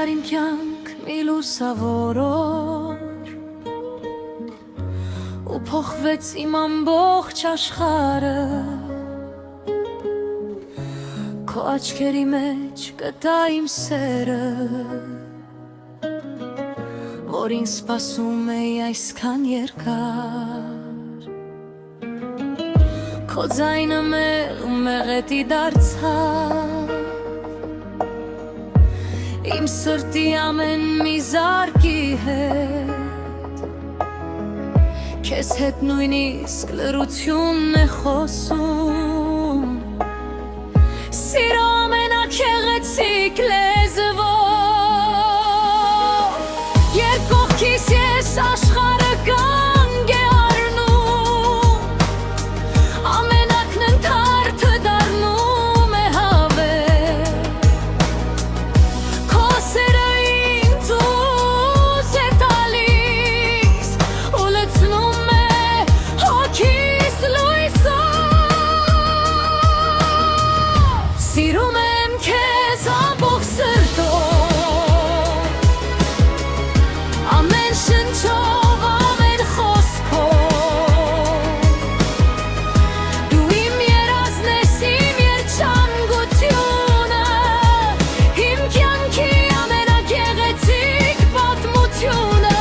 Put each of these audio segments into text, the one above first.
Եկար իմ կյանք մի լուսավոր օր ու փոխվեց իմ ամբողջ աշխարհը Քո աչքերի մեջ գտա իմ սերը Որին սպասում էի այսքան երկար Քո ձայնը մեղեդի դարձավ Իմ սրտի ամեն մի զարկի հետ Քեզ հետ նույնիսկ լռությունն է խոսում Սիրո ամենաքեղեցիկ լեզվով Երբ կողքիս ես աշխարհը կանգ է առնում Ամենակն ընդհարթը դառնում է հավեր Քո սերը ինձ ուզ է տալիս ու լցնում է հոգիս լույսով Սիրում եմ քեզ ամբողջ սրտով Ամեն շնչով, ամեն խոսքով Դու իմ երազն ես, իմ երջանկությունը Իմ կյանքի ամենագեղեցիկ պատմությունը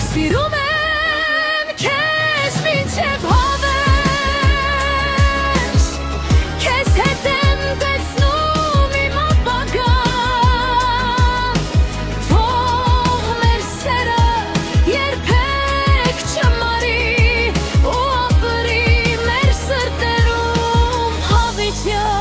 Սիրում եմ քեզ մինչև հավերջ Քեզ հետ եմ տեսնում իմ ապագան Թող մեր սերը երբեք չմարի ու ապրի մեր սրտերում հավիտյան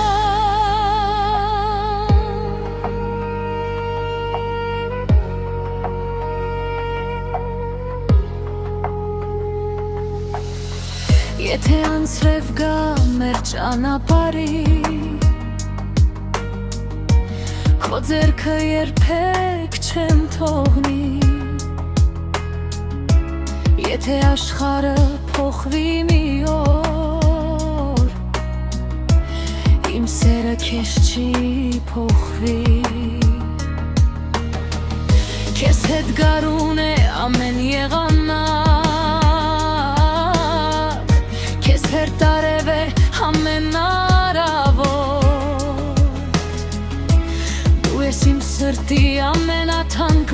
Եթե անցրև գա մեր ճանապարհի Քո ձեռքը երբեք չեմ թողնի Եթե աշխարհը փոխվի մի օր Իմ սերը քեզ չի փոխվի Քեզ հետ գարուն է ամեն եղանակ Քեզ հերտարև է ամեն առավոտ Դու ես իմ սրտի ամենաթանկ